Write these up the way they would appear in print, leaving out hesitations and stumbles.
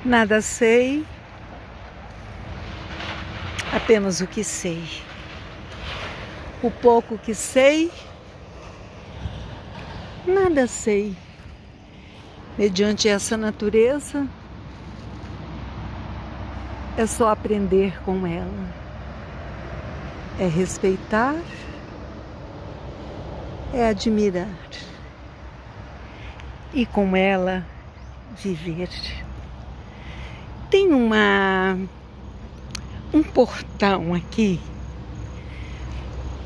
Nada sei, apenas o que sei. O pouco que sei, nada sei. Mediante essa natureza, é só aprender com ela. É respeitar, é admirar. E com ela, viver. Tem um portão aqui.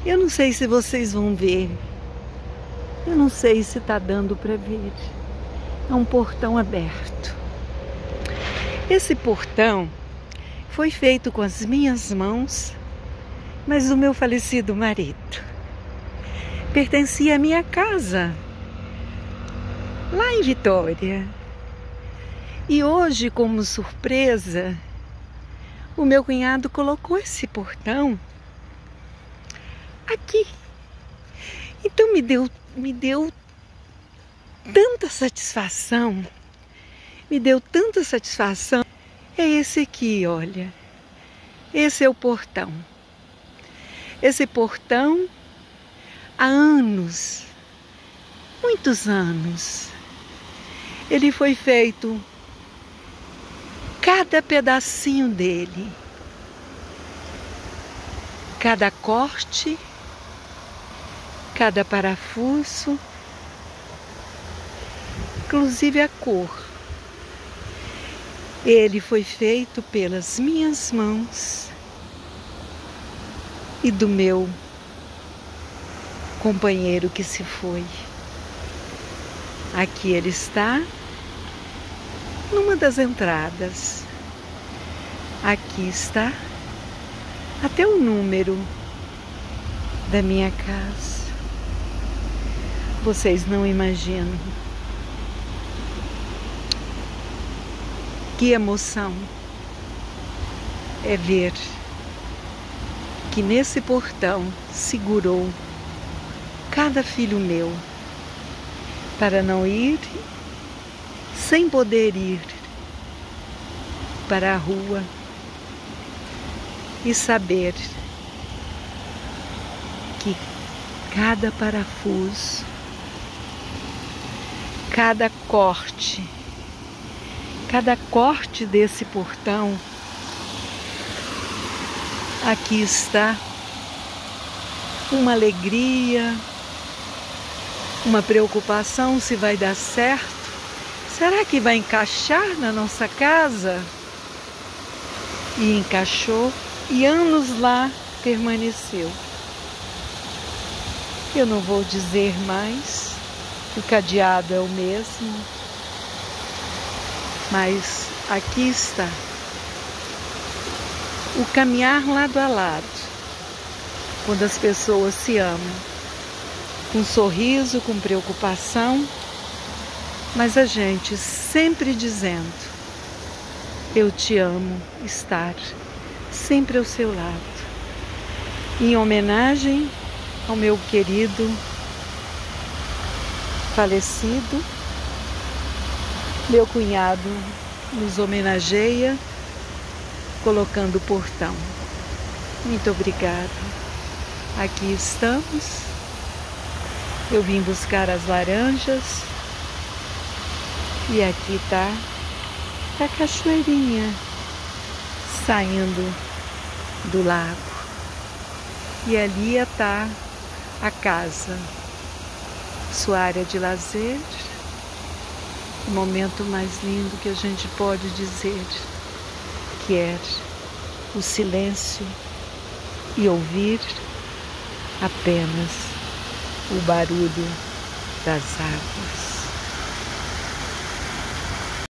Eu não sei se vocês vão ver. Eu não sei se está dando para ver. É um portão aberto. Esse portão foi feito com as minhas mãos, mas do meu falecido marido. Pertencia à minha casa, lá em Vitória. E hoje, como surpresa, o meu cunhado colocou esse portão aqui. Então me deu tanta satisfação, É esse aqui, olha. Esse é o portão. Esse portão, há anos, muitos anos, ele foi feito, cada pedacinho dele, cada corte, cada parafuso, inclusive a cor. Ele foi feito pelas minhas mãos e do meu companheiro que se foi. Aqui ele está, numa das entradas. Aqui está até o número da minha casa. Vocês não imaginam que emoção é ver que nesse portão segurou cada filho meu para não ir, sem poder ir para a rua e saber que cada parafuso, cada corte desse portão, aqui está uma alegria, uma preocupação se vai dar certo. Será que vai encaixar na nossa casa? E encaixou, e anos lá permaneceu. Eu não vou dizer mais, o cadeado é o mesmo, mas aqui está o caminhar lado a lado, quando as pessoas se amam, com sorriso, com preocupação, mas a gente sempre dizendo: eu te amo, estar sempre ao seu lado. Em homenagem ao meu querido falecido, meu cunhado nos homenageia colocando o portão. Muito obrigada. Aqui estamos. Eu vim buscar as laranjas e aqui está a cachoeirinha saindo do lago. E ali está a casa, sua área de lazer, o momento mais lindo que a gente pode dizer, que é o silêncio e ouvir apenas o barulho das águas.